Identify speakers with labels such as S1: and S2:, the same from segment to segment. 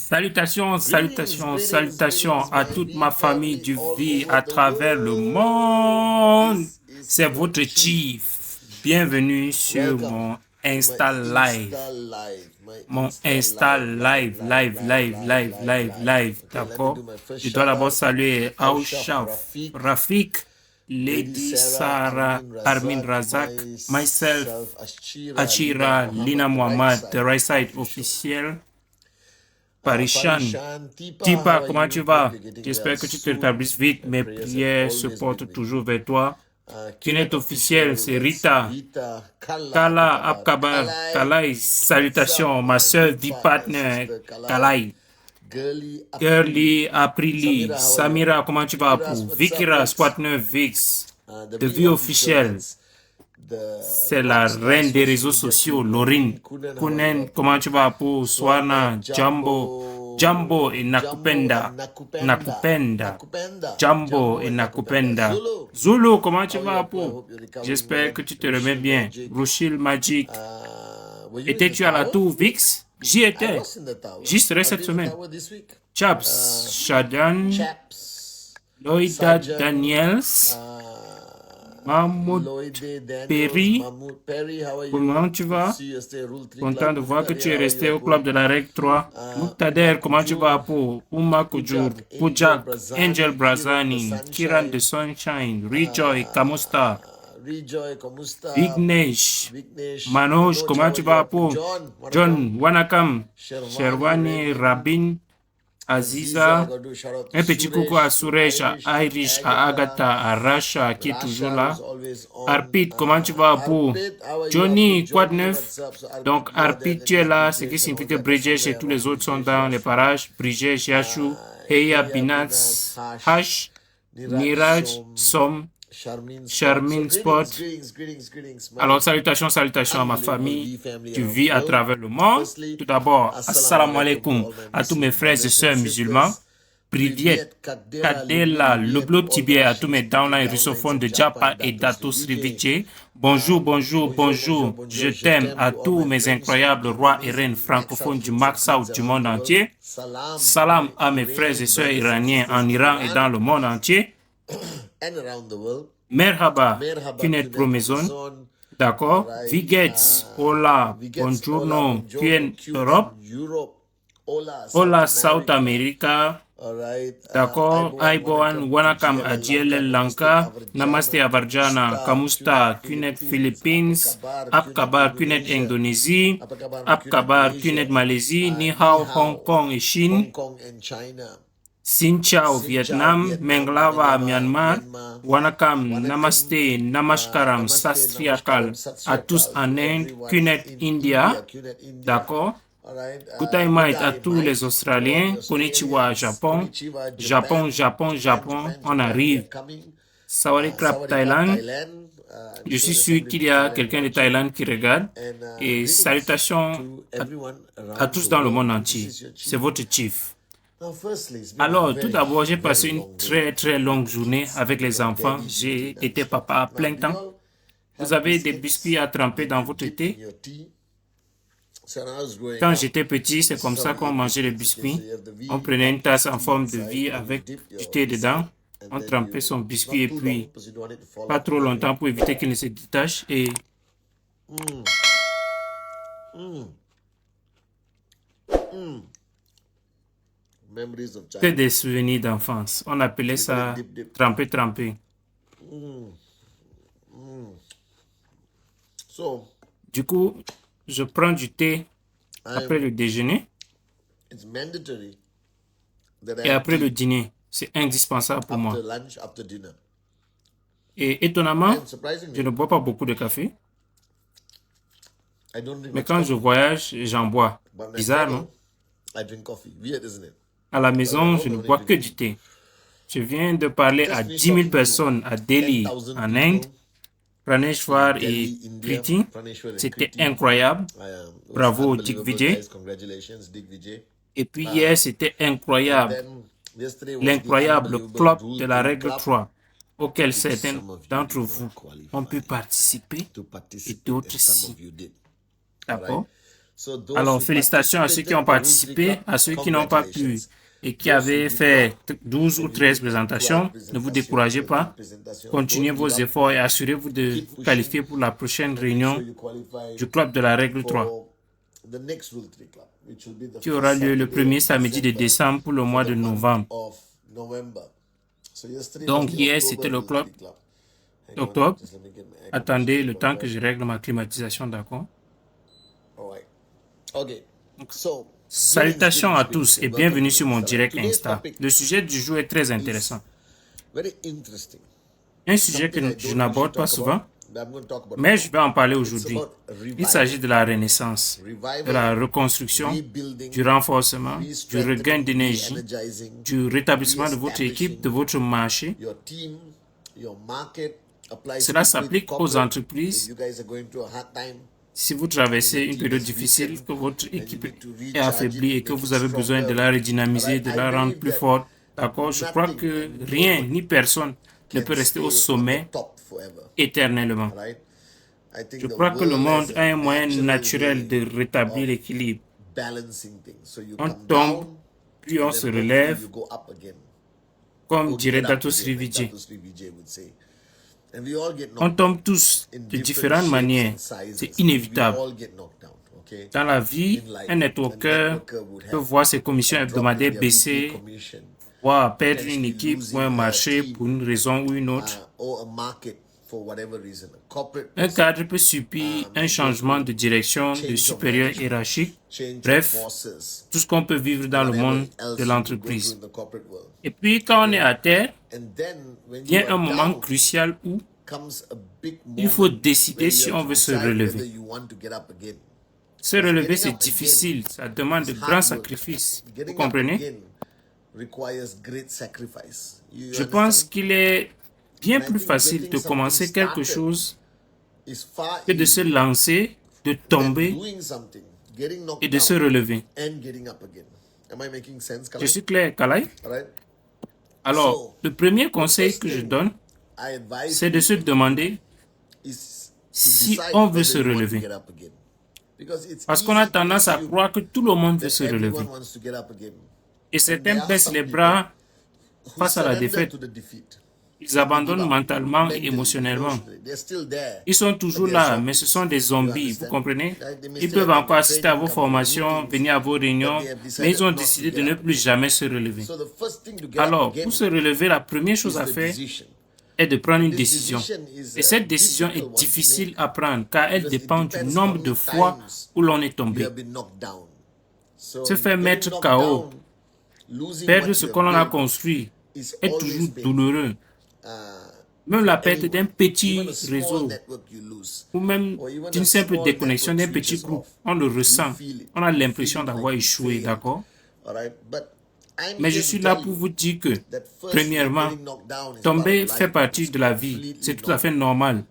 S1: Salutations, salutations, salutations à toute ma famille du vie à travers le monde. C'est votre Chief. Bienvenue sur mon Insta Live. Mon Insta Live. D'accord? Je dois d'abord saluer Aouchaf, Rafik, Lady Sarah, Armin Razak, myself, Achira, Lina Mohamed, The Right Side officiel. Parishan, Tipa, comment tu vas? J'espère que tu te rétablisses vite. Mes prières se portent toujours vers toi. Kinet officiel, c'est Rita. Kala Abkabar, Kalai, salutations. Ma soeur, V-Partner, Kalai. Girly, Aprili, Samira, comment tu vas? Pour Vikira, Squat 9, Vix, de vie officielle. C'est la reine des réseaux sociaux, Laurine. Kunen, comment tu vas pour Swana, Jambo et Nakupenda. Jambo et Nakupenda. Zulu, comment tu vas pour? J'espère que tu te remets bien. Rochil Magic. Étais-tu à la tour Vix? J'y étais. J'y serai cette semaine. Chaps, Shadan, Loïda Daniels. Mahmoud Perry, comment tu vas? Content de voir que tu es resté au club de la règle 3. Muqtader, comment tu vas pour Ouma Kujur, Pujak, Angel Brazani, Kiran de Sunshine, Rejoy, Kamusta, Vignesh, Manoj, comment tu vas pour John Wanakam, Sherwani Rabin, Aziza, un petit coucou à Suresh, à Irish, à Agatha, à Rasha qui est toujours là. Arpit, comment tu vas pour Johnny, quoi de neuf? Donc Arpit, tu es là, ce qui signifie que Bridget et tous les autres sont dans les parages. Bridget, Yashu, Heya, Binats, Hash, Miraj, Som, Charmin Sport. Alors, salutations à ma famille qui vit à travers le monde. Tout d'abord, assalamu alaikum à tous mes frères et sœurs musulmans. Privyet, Kadela, le bloc tibia à tous mes downlines russophones de Japa et Dato Sriviche. Bonjour. Je t'aime à tous mes incroyables rois et reines francophones du Max South du monde entier. Salam à mes frères et sœurs iraniens en Iran et dans le monde entier. Merhaba, Kunet Promezon, d'accord. Vigets, hola, buongiorno, Kuen Europe, hola South America, d'accord. Aiboan, Wanakam à GLL Lanka, Namaste Avarjana, Kamusta, Kunet Philippines, Apkabar, Kunet Indonésie, Apkabar, Kunet Malaisie, Ni Hao, Hong Kong et Chine. Xin chào Vietnam, Menglava Myanmar, Wanakam, Namaste, Namaskaram, Sastriakal à tous en Inde, Kunet India, d'accord. Gutaimait à tous les Australiens, Konnichiwa Japon, on arrive. Sawadee Krap Thaïlande, je suis sûr qu'il y a quelqu'un de Thaïlande qui regarde et salutations à tous dans le monde entier. C'est votre chief. Alors, tout d'abord, j'ai passé une très longue journée avec les enfants. J'ai été papa à plein temps. Vous avez des biscuits à tremper dans votre thé? Quand j'étais petit, c'est comme ça qu'on mangeait les biscuits. On prenait une tasse en forme de V avec du thé dedans. On trempait son biscuit et puis, pas trop longtemps pour éviter qu'il ne se détache et... Que des souvenirs d'enfance. On appelait ça tremper. Du coup, je prends du thé après le déjeuner et après le dîner. C'est indispensable pour moi. Et étonnamment, je ne bois pas beaucoup de café. Mais quand je voyage, j'en bois. Bizarre, non? À la maison, je ne bois que du thé. Je viens de parler à 10 000 personnes à Delhi, en Inde, Praneshwar et Kriti. C'était incroyable. Bravo, Dick Vijay. Et puis hier, c'était incroyable. L'incroyable club de la règle 3, auquel certains d'entre vous ont pu participer et d'autres si. D'accord? Alors, félicitations à ceux qui ont participé, à ceux qui n'ont pas pu et qui avaient fait 12 ou 13 présentations. Ne vous découragez pas. Continuez vos efforts et assurez-vous de vous qualifier pour la prochaine réunion du club de la règle 3, qui aura lieu le premier samedi de décembre pour le mois de novembre. Donc, hier, c'était le club d'octobre. Attendez le temps que je règle ma climatisation, d'accord? Salutations à tous et bienvenue sur mon direct Insta. Le sujet du jour est très intéressant. Un sujet que je n'aborde pas souvent, mais je vais en parler aujourd'hui. Il s'agit de la renaissance, de la reconstruction, du renforcement, du regain d'énergie, du rétablissement de votre équipe, de votre marché. Cela s'applique aux entreprises. Si vous traversez une période difficile, que votre équipe est affaiblie et que vous avez besoin de la redynamiser, de la rendre plus forte, d'accord, je crois que rien ni personne ne peut rester au sommet éternellement. Je crois que le monde a un moyen naturel de rétablir l'équilibre. On tombe, puis on se relève, comme dirait Dato Sri Vijay. On tombe tous de différentes manières. C'est inévitable. Dans la vie, un networker peut voir ses commissions hebdomadaires baisser, voire perdre une équipe ou un marché pour une raison ou une autre. Un cadre peut subir un changement de direction, de supérieur hiérarchique. Bref, tout ce qu'on peut vivre dans le monde de l'entreprise. Et puis, quand on est à terre, vient un moment crucial où il faut décider si on veut se relever. Se relever, c'est difficile. Ça demande de grands sacrifices. Vous comprenez? Je pense qu'il est bien plus facile de commencer quelque chose que de se lancer, de tomber et de se relever. Je suis clair, Kalai? Alors, le premier conseil que je donne, c'est de se demander si on veut se relever. Parce qu'on a tendance à croire que tout le monde veut se relever. Et certains baissent les bras face à la défaite. Ils abandonnent mentalement et émotionnellement. Ils sont toujours là, mais ce sont des zombies, vous comprenez? Ils peuvent encore assister à vos formations, venir à vos réunions, mais ils ont décidé de ne plus jamais se relever. Alors, pour se relever, la première chose à faire est de prendre une décision. Et cette décision est difficile à prendre car elle dépend du nombre de fois où l'on est tombé. Se faire mettre KO, perdre ce qu'on a construit est toujours douloureux. Même la perte d'un petit réseau ou même d'une simple déconnexion d'un petit groupe, on le ressent. On a l'impression d'avoir échoué, d'accord? Mais je suis là pour vous dire que, premièrement, tomber fait partie de la vie. C'est tout à fait normal.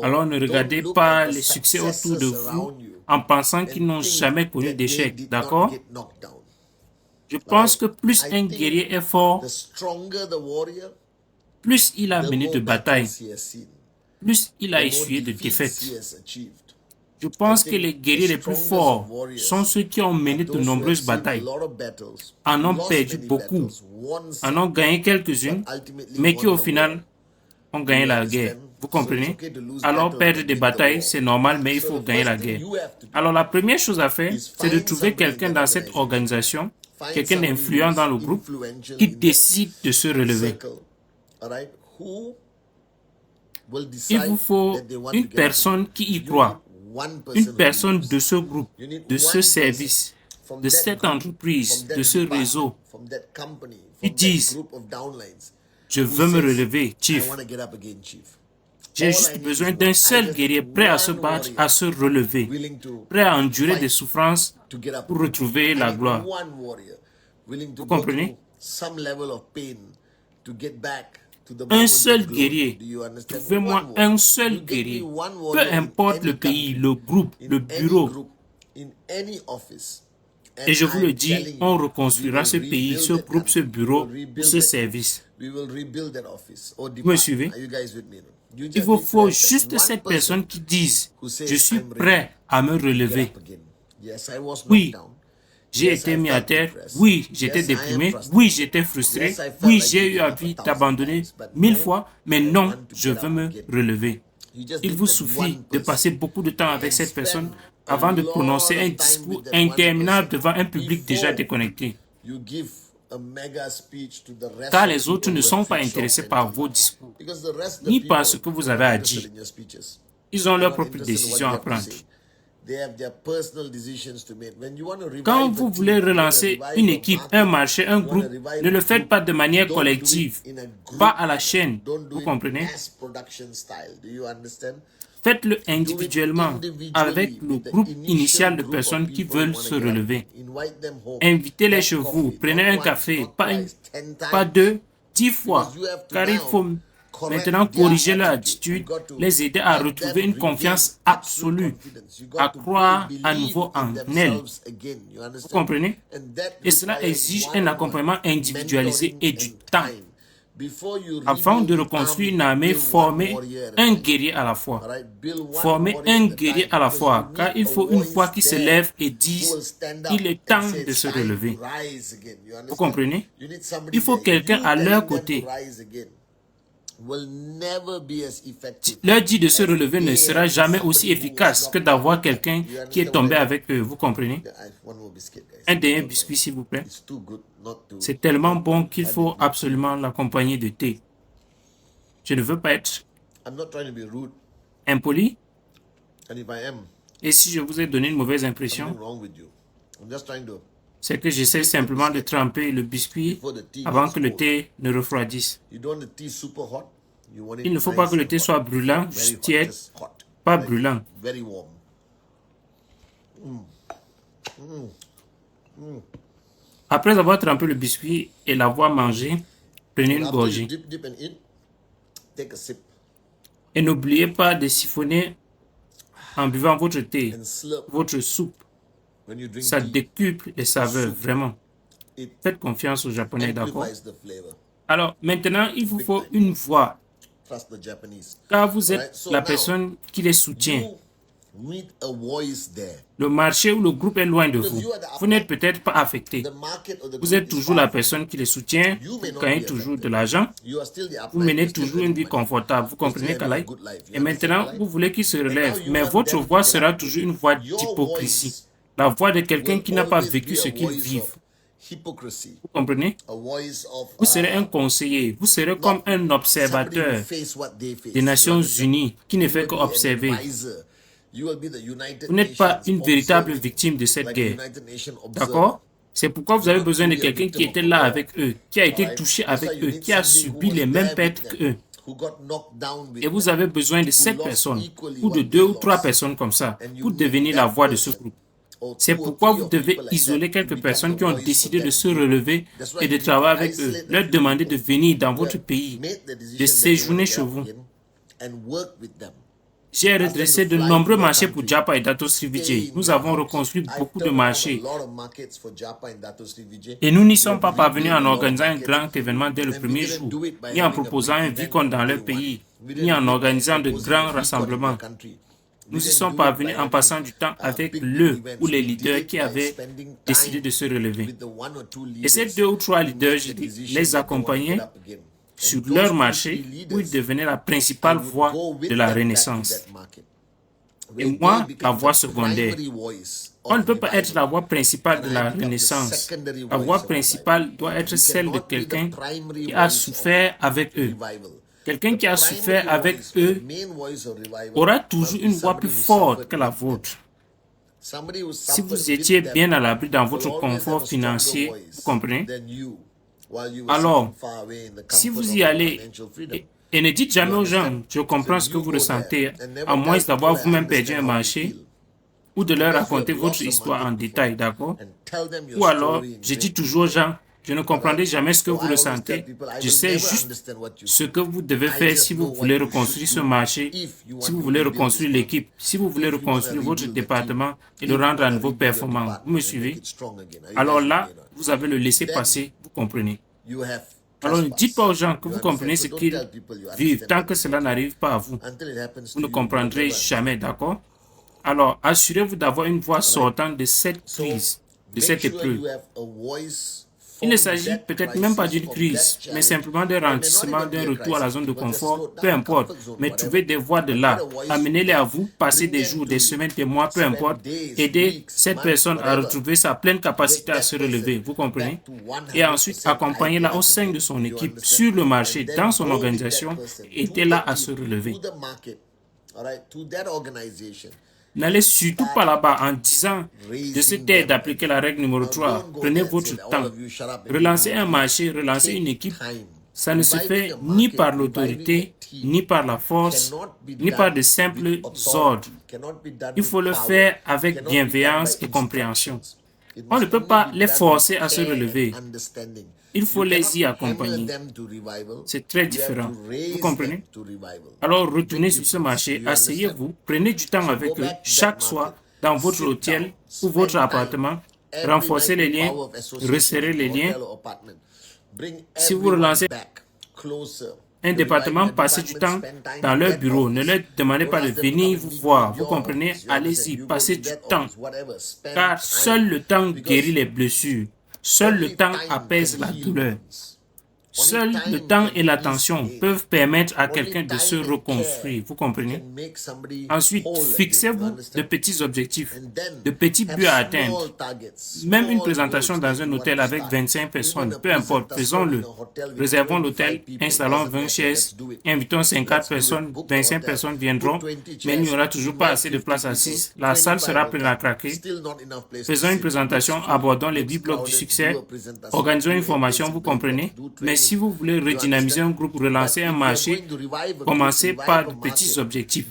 S1: Alors ne regardez pas les succès autour de vous en pensant qu'ils n'ont jamais connu d'échec, d'accord? Je pense que plus un guerrier est fort, plus il a mené de batailles, plus il a essuyé de défaites. Je pense que les guerriers les plus forts sont ceux qui ont mené de nombreuses batailles, en ont perdu beaucoup, en ont gagné quelques-unes, mais qui au final ont gagné la guerre. Vous comprenez? Alors perdre des batailles, c'est normal, mais il faut gagner la guerre. Alors la première chose à faire, c'est de trouver quelqu'un dans cette organisation, quelqu'un d'influent dans le groupe, qui décide de se relever. Il vous faut une personne qui y croit. Une personne de ce groupe, de ce service, de cette entreprise, de ce réseau, qui disent, je veux me relever, Chief. J'ai juste besoin d'un seul guerrier prêt à se battre, à se relever, prêt à endurer des souffrances pour retrouver la gloire. Vous comprenez? Un seul guerrier. Trouvez-moi un seul guerrier. Peu importe le pays, le groupe, le bureau. Et je vous le dis, on reconstruira ce pays, ce groupe, ce bureau, ce service. Vous me suivez? Il vous faut juste cette personne qui dise, je suis prêt à me relever. Oui, j'ai été mis à terre. Oui, j'étais déprimé. Oui, j'étais frustré. Oui, j'ai eu envie d'abandonner 1000 fois. Mais non, je veux me relever. Il vous suffit de passer beaucoup de temps avec cette personne avant de prononcer un discours interminable devant un public déjà déconnecté. Car les autres ne sont pas intéressés par vos discours, ni par ce que vous avez à dire. Ils ont leurs propres décisions à prendre. Quand vous voulez relancer une équipe, un marché, un groupe, ne le faites pas de manière collective, pas à la chaîne. Vous comprenez? Faites-le individuellement, avec le groupe initial de personnes qui veulent se relever. Invitez-les chez vous, prenez un café, pas 2, 10 fois, car il faut maintenant corriger leur attitude, les aider à retrouver une confiance absolue, à croire à nouveau en elles. Vous comprenez? Et cela exige un accompagnement individualisé et du temps. Avant de reconstruire une armée, formez un guerrier à la fois. Formez un guerrier à la fois, car il faut une voix qui se lève et dise, il est temps de se relever. Vous comprenez? Il faut quelqu'un à leur côté. Leur dit de se relever ne sera jamais aussi efficace que d'avoir quelqu'un qui est tombé avec eux. Vous comprenez? Un dernier biscuit, s'il vous plaît. C'est tellement bon qu'il faut absolument l'accompagner de thé. Je ne veux pas être impoli. Et si je vous ai donné une mauvaise impression, c'est que j'essaie simplement de tremper le biscuit avant que le thé ne refroidisse. Il ne faut pas que le thé soit brûlant, juste tiède, pas brûlant. Après avoir trempé le biscuit et l'avoir mangé, prenez une gorgée. Et n'oubliez pas de siphonner en buvant votre thé, votre soupe. Ça décuple les saveurs, vraiment. Faites confiance aux Japonais, d'accord? Alors, maintenant, il vous faut une voix, car vous êtes la personne qui les soutient. Le marché ou le groupe est loin de vous. Vous n'êtes peut-être pas affecté. Vous êtes toujours la personne qui les soutient. Vous gagnez toujours de l'argent. Vous menez toujours une vie confortable. Vous comprenez, Kalai? Et maintenant, vous voulez qu'ils se relèvent. Mais votre voix sera toujours une voix d'hypocrisie. La voix de quelqu'un qui n'a pas vécu ce qu'ils vivent. Vous comprenez? Vous serez un conseiller. Vous serez comme un observateur des Nations Unies qui ne fait qu'observer. Vous n'êtes pas une véritable victime de cette guerre. D'accord? C'est pourquoi vous avez besoin de quelqu'un qui était là avec eux, qui a été touché avec eux, qui a subi les mêmes pertes qu'eux. Et vous avez besoin de 7 personnes, ou de 2 ou 3 personnes comme ça, pour devenir la voix de ce groupe. C'est pourquoi vous devez isoler quelques personnes qui ont décidé de se relever et de travailler avec eux. Leur demander de venir dans votre pays, de séjourner chez vous. J'ai redressé de nombreux marchés pour Japa et Dato Sri Vijay. Nous avons reconstruit beaucoup de marchés. Et nous n'y sommes pas parvenus en organisant un grand événement dès le premier jour, ni en proposant un vicon dans leur pays, ni en organisant de grands rassemblements. Nous y sommes parvenus en passant du temps avec le ou les leaders qui avaient décidé de se relever. Et ces 2 ou 3 leaders, je les accompagnais sur leur marché où ils devenaient la principale voix de la Renaissance. Et moi, la voix secondaire. On ne peut pas être la voix principale de la Renaissance. La voix principale doit être celle de quelqu'un qui a souffert avec eux. Quelqu'un qui a souffert avec eux aura toujours une voix plus forte que la vôtre. Si vous étiez bien à l'abri dans votre confort financier, vous comprenez? Alors, si vous y allez, et ne dites jamais aux gens, je comprends ce que vous ressentez, à moins d'avoir vous-même perdu un marché, ou de leur raconter votre histoire en détail, d'accord? Ou alors, je dis toujours aux gens, je ne comprendrai jamais ce que vous ressentez. Je sais juste ce que vous devez faire si vous voulez reconstruire ce marché, si vous voulez reconstruire l'équipe, si vous voulez reconstruire votre département et le rendre à nouveau performant. Vous me suivez? Alors là, vous avez le laisser-passer, vous comprenez. Alors ne dites pas aux gens que vous comprenez ce qu'ils vivent tant que cela n'arrive pas à vous. Vous ne comprendrez jamais, d'accord? Alors, assurez-vous d'avoir une voix sortante de cette crise, de cette épreuve. Il ne s'agit peut-être même pas d'une crise, mais simplement d'un ralentissement, d'un retour à la zone de confort, peu importe. Mais trouvez des voies de là, amenez-les à vous, passez des jours, des semaines, des mois, peu importe. Aidez cette personne à retrouver sa pleine capacité à se relever, vous comprenez? Et ensuite, accompagnez-la au sein de son équipe, sur le marché, dans son organisation, aidez-la à se relever. N'allez surtout pas là-bas en disant de cette aide d'appliquer la règle numéro 3. Prenez votre temps. Relancer un marché, relancer une équipe, ça ne se fait ni par l'autorité, ni par la force, ni par de simples ordres. Il faut le faire avec bienveillance et compréhension. On ne peut pas les forcer à se relever. Il faut les y accompagner. C'est très différent. Vous comprenez? Alors, retournez sur ce marché, asseyez-vous, prenez du temps avec eux, chaque soir, dans votre hôtel ou votre appartement, renforcez les liens, resserrez les liens. Si vous relancez un département, passez du temps dans leur bureau. Ne leur demandez pas de venir vous voir. Vous comprenez? Allez-y, passez du temps. Car seul le temps guérit les blessures. Seul le temps apaise la douleur. Seul le temps et l'attention peuvent permettre à quelqu'un de se reconstruire. Vous comprenez? Ensuite, fixez-vous de petits objectifs, de petits buts à atteindre. Même une présentation dans un hôtel avec 25 personnes, peu importe, faisons-le. Réservons l'hôtel, installons 20 chaises, invitons 50 personnes, 25 personnes viendront, mais il n'y aura toujours pas assez de place assise. La salle sera pleine à craquer. Faisons une présentation, abordons les 8 blocs du succès, organisons une formation, vous comprenez? Mais si vous voulez redynamiser un groupe, relancer un marché, commencez par de petits objectifs.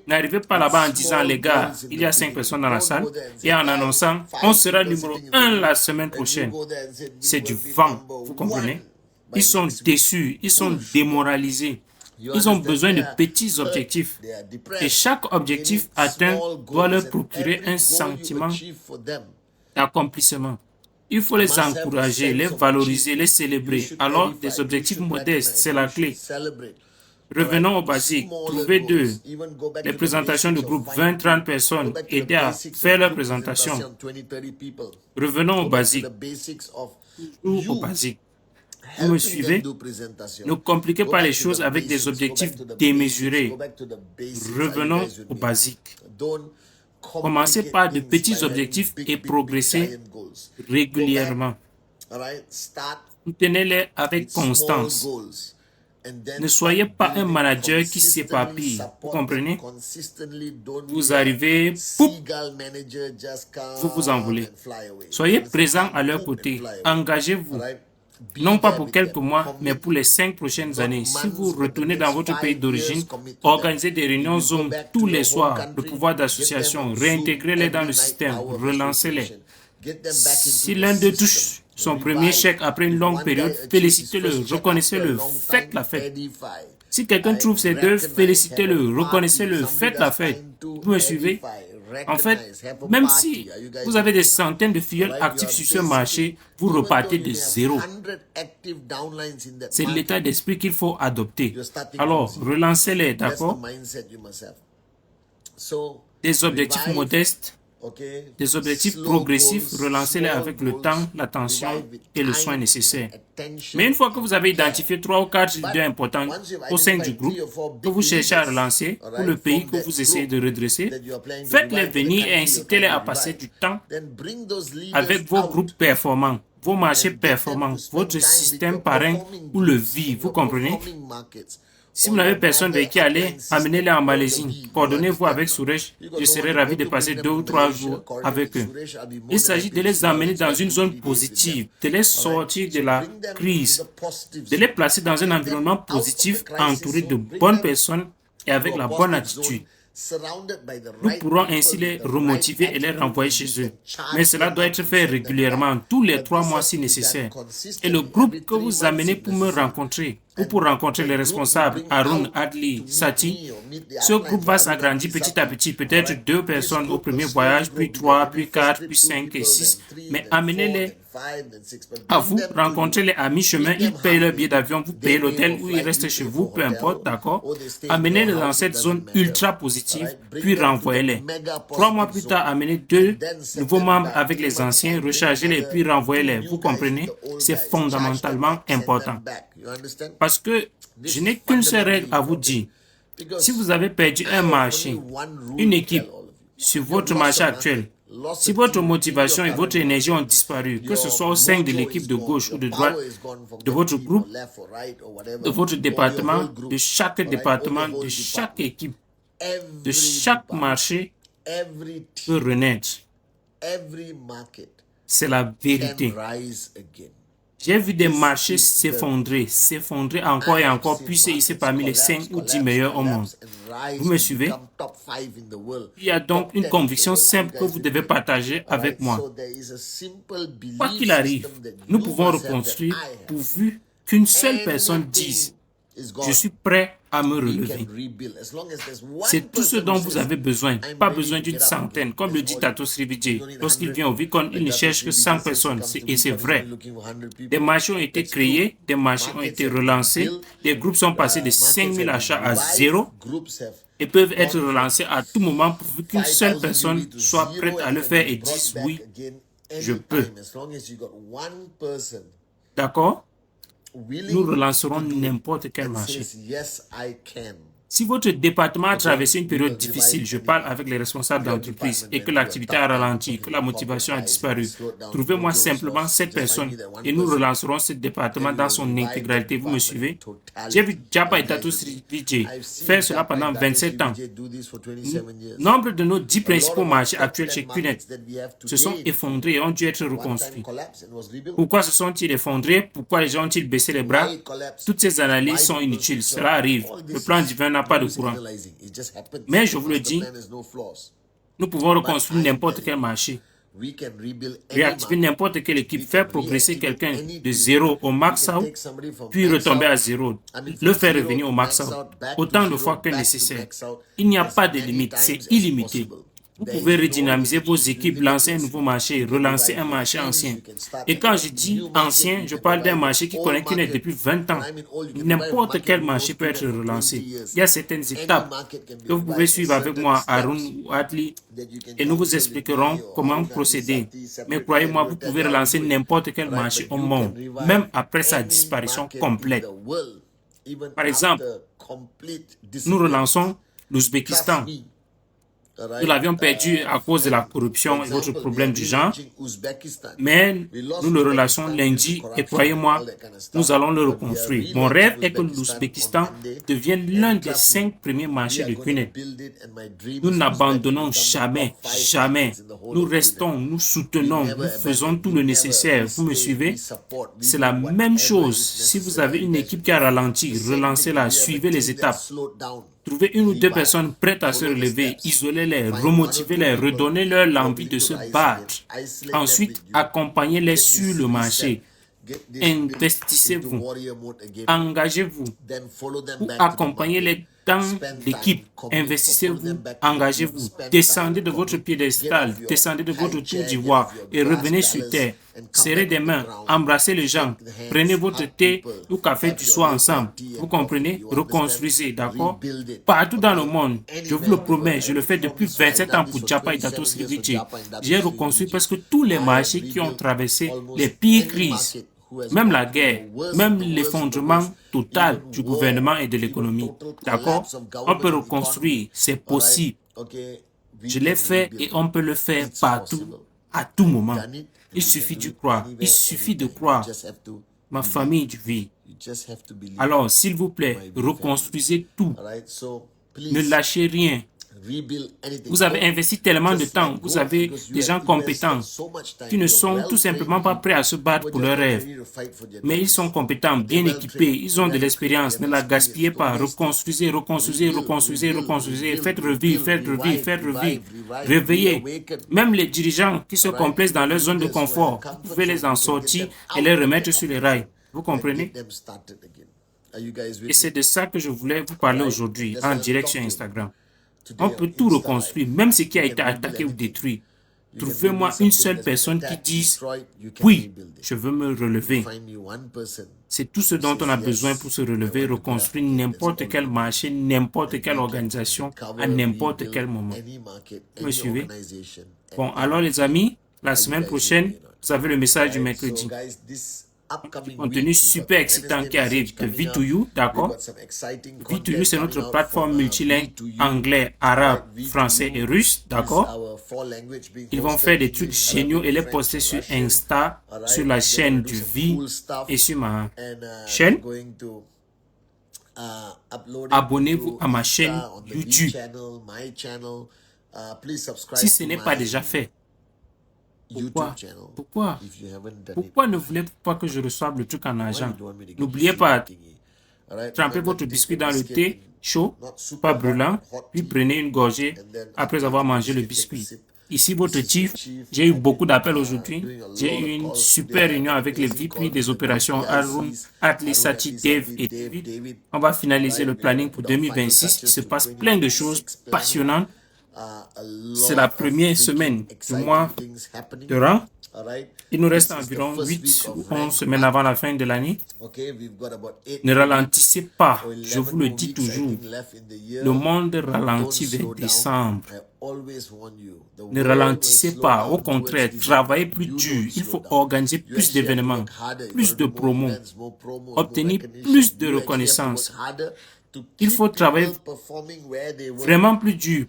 S1: N'arrivez pas là-bas en disant, les gars, il y a 5 personnes dans la salle, et en annonçant, on sera numéro 1 la semaine prochaine. C'est du vent, vous comprenez? Ils sont déçus, ils sont démoralisés. Ils ont besoin de petits objectifs. Et chaque objectif atteint doit leur procurer un sentiment d'accomplissement. Il faut les encourager, les valoriser, les célébrer. Alors, des objectifs modestes, c'est la clé. Revenons au basique. Trouvez deux. Les présentations de groupe, 20-30 personnes, aidez à faire leur présentation. Revenons au basique. Toujours au basique. Vous me suivez? Ne compliquez pas les choses avec des objectifs démesurés. Revenons au basique. Commencez par de petits objectifs et progressez régulièrement. Soutenez-les avec constance. Ne soyez pas un manager qui s'éparpille. Vous comprenez? Vous arrivez, poup, vous vous envolez. Soyez présent à leur côté. Engagez-vous. Non pas pour quelques mois, mais pour les 5 prochaines années. Si vous retournez dans votre pays d'origine, organisez des réunions Zoom tous les soirs, le pouvoir d'association, réintégrez-les dans le système, relancez-les. Si l'un d'eux touche son premier chèque après une longue période, félicitez-le, reconnaissez-le, faites la fête. Si quelqu'un trouve ces deux, félicitez-le, reconnaissez-le, faites la fête. Vous me suivez? En fait, même si vous avez des centaines de filleuls actifs sur ce marché, vous repartez de zéro. C'est l'état d'esprit qu'il faut adopter. Alors, relancez-les, d'accord? Des objectifs modestes, des objectifs progressifs, relancez-les avec le temps, l'attention et le soin nécessaire. Mais une fois que vous avez identifié 3 ou 4 leaders importants au sein du groupe que vous cherchez à relancer pour le pays que vous essayez de redresser, faites-les venir et incitez-les à passer du temps avec vos groupes performants, vos marchés performants, votre système parrain ou le vie, vous comprenez? Si vous n'avez personne avec qui aller, amenez-les en Malaisie. Coordonnez-vous avec Suresh. Je serai ravi de passer 2 ou 3 jours avec eux. Il s'agit de les emmener dans une zone positive, de les sortir de la crise, de les placer dans un environnement positif, entouré de bonnes personnes et avec la bonne attitude. Nous pourrons ainsi les remotiver et les renvoyer chez eux. Mais cela doit être fait régulièrement, tous les 3 mois si nécessaire. Et le groupe que vous amenez pour me rencontrer, ou pour rencontrer les responsables, Arun, Adli, Sati, ce groupe va s'agrandir petit à petit, peut-être 2 personnes au premier voyage, puis 3, puis 4, puis 5 et 6, mais amenez-les À vous, rencontrez-les à mi-chemin, ils payent leur billet d'avion, vous payez l'hôtel ou ils restent chez vous, peu importe, d'accord? Amenez-les dans cette zone ultra positive, puis renvoyez-les. 3 mois plus tard, amenez 2 nouveaux membres avec les anciens, rechargez-les, puis renvoyez-les. Vous comprenez? C'est fondamentalement important. Parce que je n'ai qu'une seule règle à vous dire. Si vous avez perdu un marché, une équipe sur votre marché actuel, si votre motivation et votre énergie ont disparu, que ce soit au sein de l'équipe de gauche ou de droite, de votre groupe, de votre département, de chaque équipe, de chaque marché peut renaître. C'est la vérité. J'ai vu des marchés s'effondrer encore et encore, puis c'est ici parmi les 5 ou 10 meilleurs au monde. Vous me suivez? Il y a donc une conviction simple que vous devez partager avec moi. Quoi qu'il arrive, nous pouvons reconstruire pourvu qu'une seule personne dise « Je suis prêt à me relever ». C'est tout ce dont vous avez besoin, pas besoin d'une centaine. Comme le dit Tato Srivijay, lorsqu'il vient au Vicon, il ne cherche que 100 personnes, et c'est vrai. Des marchés ont été créés, des marchés ont été relancés, des groupes sont passés de 5000 achats à 0 et peuvent être relancés à tout moment pourvu qu'une seule personne soit prête à le faire et dise « Oui, je peux ». D'accord? Nous relancerons n'importe quel marché. Si votre département a traversé une période difficile, je parle avec les responsables d'entreprise, et que l'activité a ralenti, que la motivation a disparu, trouvez-moi simplement cette personne et nous relancerons ce département dans son intégralité. Vous me suivez? J'ai vu Japa et Tato Srivijay faire cela pendant 27 ans. Nombre de nos 10 principaux marchés actuels chez QNET se sont effondrés et ont dû être reconstruits. Pourquoi se sont-ils effondrés? Pourquoi les gens ont-ils baissé les bras? Toutes ces analyses sont inutiles. Cela arrive. Le plan divin n'a pas de courant. Mais je vous le dis, nous pouvons reconstruire n'importe quel marché, réactiver n'importe quelle équipe, faire progresser quelqu'un de 0 au max out, puis retomber à 0, le faire revenir au max out, autant de fois que nécessaire. Il n'y a pas de limite, c'est illimité. Vous pouvez redynamiser vos équipes, lancer un nouveau marché, relancer un marché ancien. Et quand je dis ancien, je parle d'un marché qui connaît QNET depuis 20 ans. N'importe quel marché peut être relancé. Il y a certaines étapes que vous pouvez suivre avec moi, Arun ou Adli, et nous vous expliquerons comment procéder. Mais croyez-moi, vous pouvez relancer n'importe quel marché au monde, même après sa disparition complète. Par exemple, nous relançons l'Ouzbékistan. Nous l'avions perdu à cause de la corruption et d'autres problèmes du genre, mais nous le relançons lundi et croyez-moi, nous allons le reconstruire. Mon rêve est que l'Ouzbékistan devienne l'un des 5 premiers marchés de QNET. Nous n'abandonnons jamais, jamais. Nous restons, nous soutenons, nous faisons tout le nécessaire. Vous me suivez? C'est la même chose. Si vous avez une équipe qui a ralenti, relancez-la, suivez les étapes. Trouvez 1 ou 2 personnes prêtes à se relever, isolez-les, remotivez-les, redonnez-leur l'envie de se battre. Ensuite, accompagnez-les sur le marché. Investissez-vous, engagez-vous ou accompagnez-les dans l'équipe. Investissez-vous, engagez-vous, descendez de votre piédestal, descendez de votre tour d'ivoire et revenez sur terre. Serrez des mains, embrassez les gens, prenez votre thé ou café du soir ensemble. Vous comprenez? Reconstruisez, d'accord? Partout dans le monde, je vous le promets, je le fais depuis 27 ans pour Japa et Tato Srivijay. J'ai reconstruit presque tous les marchés qui ont traversé les pires crises. Même la guerre, même l'effondrement total du gouvernement et de l'économie. D'accord? On peut reconstruire, c'est possible. Je l'ai fait et on peut le faire partout, à tout moment. Il suffit de croire. Il suffit de croire. Ma famille de vie. Alors, s'il vous plaît, reconstruisez tout. Ne lâchez rien. Vous avez investi tellement de temps, vous avez des gens compétents qui ne sont tout simplement pas prêts à se battre pour leurs rêves. Mais ils sont compétents, bien équipés, ils ont de l'expérience, ne la gaspillez pas, reconstruisez, reconstruisez, reconstruisez, reconstruisez, faites revivre, faites revivre, faites revivre, réveillez. Même les dirigeants qui se complaisent dans leur zone de confort, vous pouvez les en sortir et les remettre sur les rails. Vous comprenez? Et c'est de ça que je voulais vous parler aujourd'hui, en direct sur Instagram. On peut tout reconstruire, même ce qui a été attaqué ou détruit. Trouvez-moi une seule personne qui dise « Oui, je veux me relever ». C'est tout ce dont on a besoin pour se relever, reconstruire n'importe quel marché, n'importe quelle organisation, à n'importe quel moment. Vous me suivez? Bon, alors les amis, la semaine prochaine, vous avez le message du mercredi. Contenu super excitant qui arrive de V2U, d'accord? V2U, c'est notre plateforme multilingue anglais, arabe, français et russe, d'accord? Ils vont faire des trucs géniaux et les poster sur Insta, sur la chaîne du V et sur ma chaîne. Abonnez-vous à ma chaîne YouTube. Si ce n'est pas déjà fait. Pourquoi ne voulez-vous pas que je reçoive le truc en argent? N'oubliez pas, trempez votre biscuit dans le thé chaud, pas brûlant, puis prenez une gorgée après avoir mangé le biscuit. Ici, votre chief, j'ai eu beaucoup d'appels aujourd'hui. J'ai eu une super réunion avec les VP des opérations Arun, Atli, Sachi, Dave et David. On va finaliser le planning pour 2026. Il se passe plein de choses passionnantes. C'est la première semaine du mois de rang. Il nous reste environ 8 ou 11 semaines avant la fin de l'année. Ne ralentissez pas, je vous le dis toujours. Le monde ralentit vers décembre. Ne ralentissez pas, au contraire, travaillez plus dur. Il faut organiser plus d'événements, plus de promos, obtenir plus de reconnaissance. Il faut travailler vraiment plus dur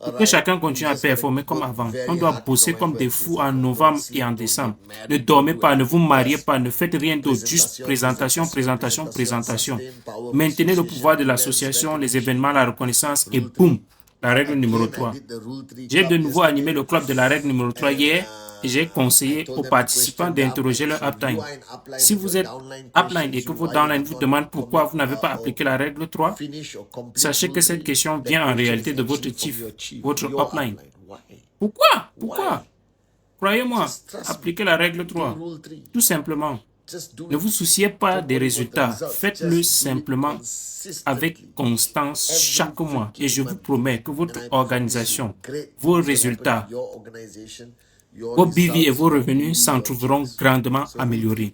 S1: pour que chacun continue à performer comme avant. On doit bosser comme des fous en novembre et en décembre. Ne dormez pas, ne vous mariez pas, ne faites rien d'autre. Juste présentation, présentation, présentation. Maintenez le pouvoir de l'association, les événements, la reconnaissance et boum, la règle numéro 3. J'ai de nouveau animé le club de la règle numéro 3 hier et j'ai conseillé aux participants d'interroger leur upline. Si vous êtes upline et que vos downline vous demandent pourquoi vous n'avez pas appliqué la règle 3, sachez que cette question vient en réalité de votre chief, votre upline. Pourquoi? Pourquoi? Croyez-moi, appliquez la règle 3. Tout simplement. Ne vous souciez pas des résultats. Faites-le simplement avec constance chaque mois. Et je vous promets que votre organisation, vos résultats, vos BV et vos revenus s'en trouveront grandement améliorés.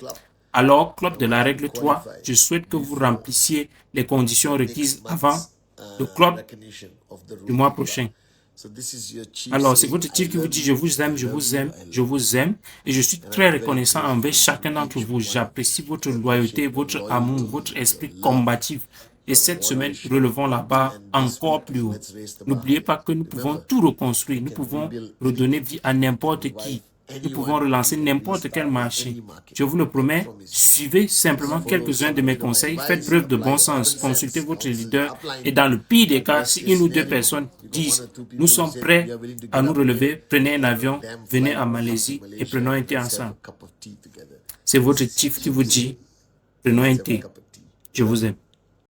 S1: Alors, club de la règle 3, je souhaite que vous remplissiez les conditions requises avant le club du mois prochain. Alors, c'est votre chief qui vous dit « Je vous aime, je vous aime, je vous aime » et je suis très reconnaissant envers chacun d'entre vous. J'apprécie votre loyauté, votre amour, votre esprit combatif. Et cette semaine, relevons la barre encore plus haut. N'oubliez pas que nous pouvons tout reconstruire. Nous pouvons redonner vie à n'importe qui. Nous pouvons relancer n'importe quel marché. Je vous le promets, suivez simplement quelques-uns de mes conseils. Faites preuve de bon sens. Consultez votre leader. Et dans le pire des cas, si une ou deux personnes disent « Nous sommes prêts à nous relever, prenez un avion, venez à Malaisie et prenons un thé ensemble. » C'est votre chief qui vous dit « Prenons un thé. Je vous aime. »